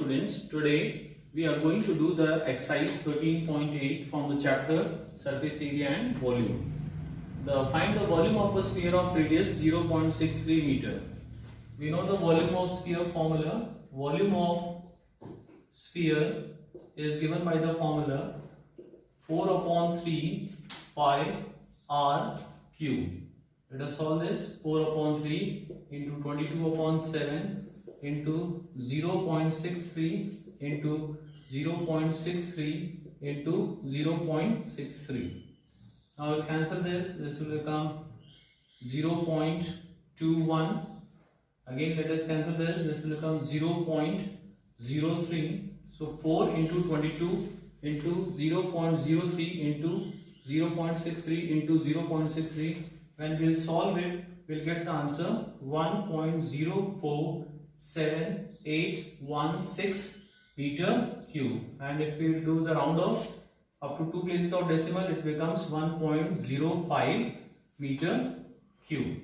students, today we are going to do the exercise 13.8 from the chapter surface area and volume. Find the volume of a sphere of radius 0.63 meter. We know the volume of sphere formula. Volume of sphere is given by the formula 4 upon 3 pi r cube. Let us solve this. 4 upon 3 into 22 upon 7 into 0.63 into 0.63 into 0.63. Now we'll cancel this. This will become 0.21. Again let us cancel this. This will become 0.03. So 4 into 22 into 0.03 into 0.63 into 0.63. When we'll solve it, we'll get the answer 1.047816 meter cube. And if we do the round off up to 2 places of decimal, it becomes 1.05 meter cube.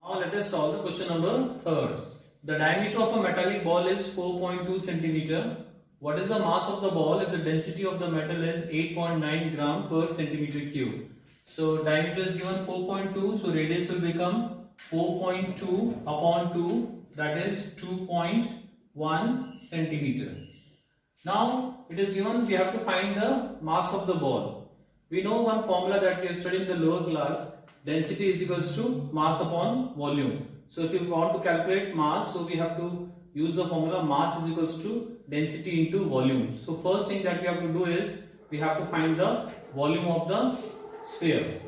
Now let us solve the question number 3rd. The diameter of a metallic ball is 4.2 centimeter. What is the mass of the ball if the density of the metal is 8.9 gram per centimeter cube? So diameter is given 4.2, so radius will become 4.2 upon 2, that is 2.1 centimeter. Now it is given we have to find the mass of the ball. We know one formula that we have studied in the lower class. Density is equals to mass upon volume. So if you want to calculate mass, so we have to use the formula mass is equals to density into volume. So first thing that we have to do is we have to find the volume of the sphere,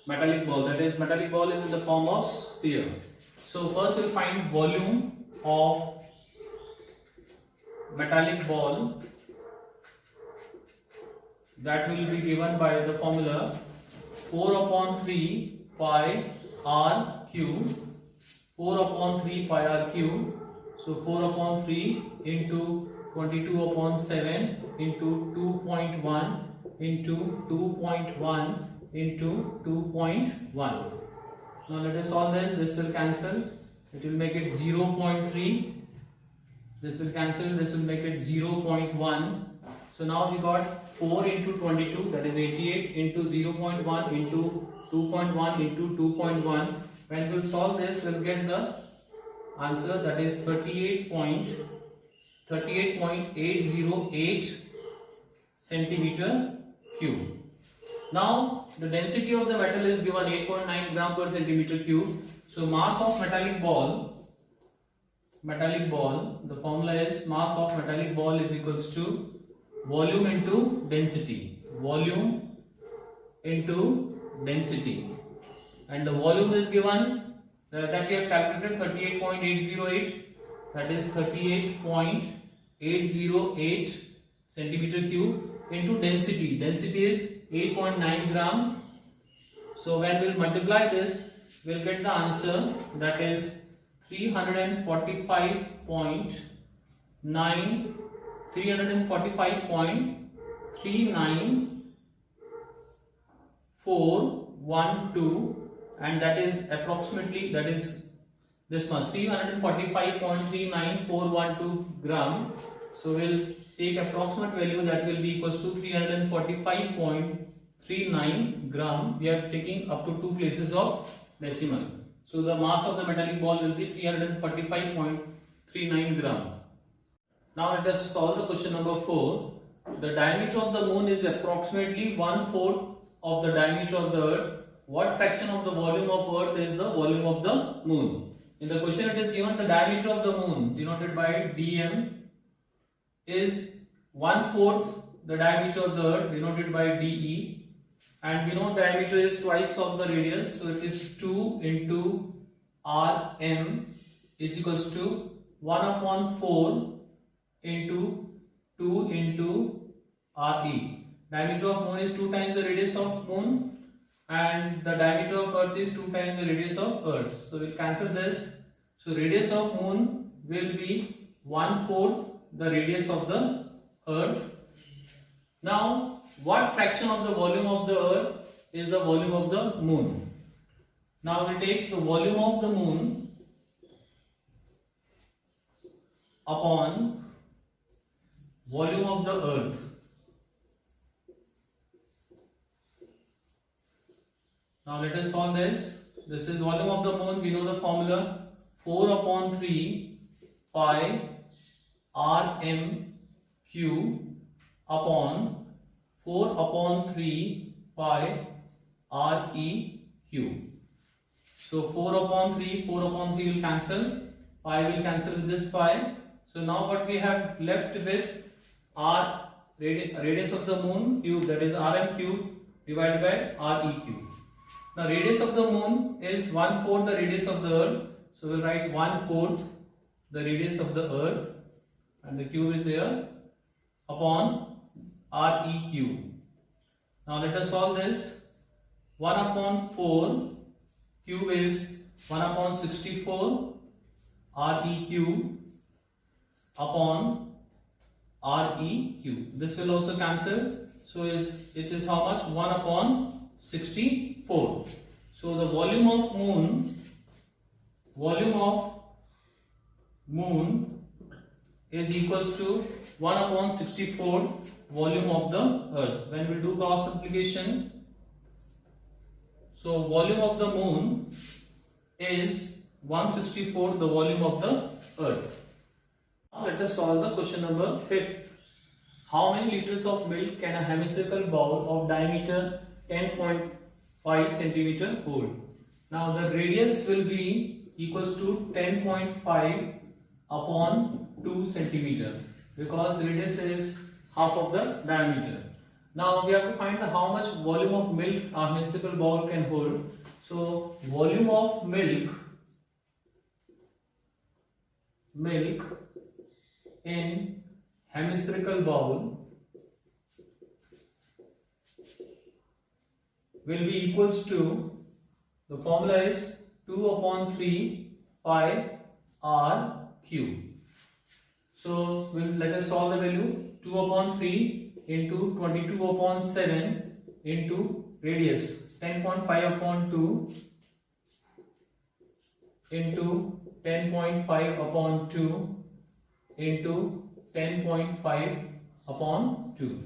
metallic ball. That is, metallic ball is in the form of sphere. So first we'll find volume of metallic ball. That will be given by the formula 4 upon 3 pi r cube. 4 upon 3 pi r cube. So 4 upon 3 into 22 upon 7 into 2.1 into 2.1 into 2.1. Now let us solve this. This will cancel. It will make it 0.3. This will cancel. This will make it 0.1. So now we got 4 into 22, that is 88, into 0.1 into 2.1 into 2.1. When we will solve this, we will get the answer, that is 38.808 centimeter cube. Now the density of the metal is given 8.9 gram per centimeter cube. So mass of metallic ball, the formula is mass of metallic ball is equals to volume into density. Volume into density. And the volume is given that we have calculated 38.808, that is 38.808 centimeter cube into density. Density is 8.9 gram. So when we will multiply this, we will get the answer, that is 345.339,412, and that is approximately, that is this much, 345.39412 gram. So we'll take approximate value, that will be equals to 345.39 gram. We are taking up to 2 places of decimal. So the mass of the metallic ball will be 345.39 gram. Now let us solve the question number 4. The diameter of the moon is approximately 1/4 of the diameter of the earth. What fraction of the volume of earth is the volume of the moon? In the question it is given the diameter of the moon, denoted by dm, is 1/4 the diameter of the earth, denoted by de, and we know diameter is twice of the radius, so it is 2 into rm is equals to 1 upon 4 into 2 into re. Diameter of moon is 2 times the radius of moon, and the diameter of earth is 2 times the radius of earth. So we'll cancel this. So radius of moon will be 1/4 the radius of the earth. Now what fraction of the volume of the earth is the volume of the moon? Now we take the volume of the moon upon volume of the earth. Now let us solve this. This is volume of the moon. We know the formula 4 upon 3 pi Rm cube upon 4 upon 3 pi Re cube. So 4 upon 3 will cancel, pi will cancel with this pi. So now what we have left with R radius of the moon cube, that is Rm cube divided by Re cube. Now radius of the moon is 1/4 the radius of the earth. So we'll write 1/4 the radius of the earth, and the cube is there, upon Re cube. Now let us solve this. 1 upon 4 cube is 1 upon 64 Re cube upon Re cube. This will also cancel. So it is how much? 1 upon 64. So the volume of moon is equals to 1 upon 64 volume of the earth. When we do cross multiplication, so volume of the moon is 1/64 the volume of the earth. Now let us solve the question number 5th. How many liters of milk can a hemispheral bowl of diameter 10.5 centimeter hold? Now the radius will be equals to 10.5 upon 2 centimeter, because radius is half of the diameter. Now we have to find how much volume of milk a hemispheral bowl can hold. So volume of milk in hemispherical bowl will be equals to, the formula is 2 upon 3 pi R cube. So let us solve the value. 2 upon 3 into 22 upon 7 into radius 10.5 upon 2 into 10.5 upon 2 into 10.5 upon 2.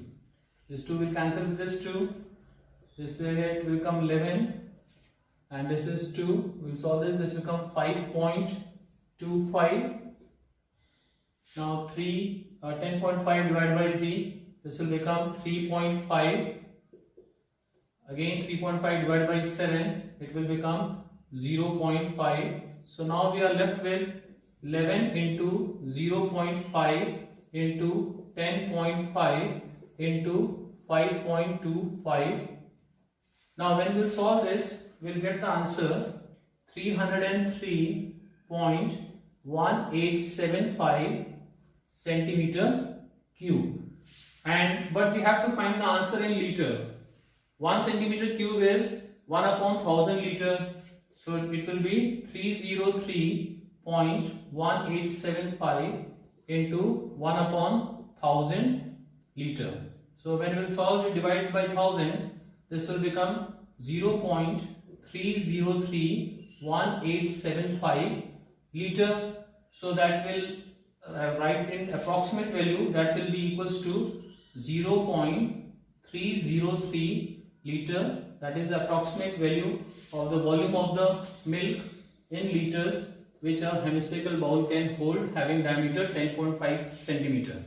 This 2 will cancel with this 2. This way it will become 11, and this is 2. We'll solve this. This will become 5.25. Now 10.5 divided by 3. This will become 3.5. Again 3.5 divided by 7. It will become 0.5. So now we are left with 11 into 0.5 into 10.5 into 5.25. Now when we'll solve this, we'll get the answer 303.1875 centimeter cube. But we have to find the answer in liter. 1 centimeter cube is 1 upon 1000 liter. So it will be 303.1875 into 1 upon 1000 liter. So when we will solve it divided by 1000, this will become 0.3031875 liter. So that will write in approximate value, that will be equals to 0.303 liter. That is the approximate value of the volume of the milk in liters which a hemispherical bowl can hold, having diameter 10.5 centimeter.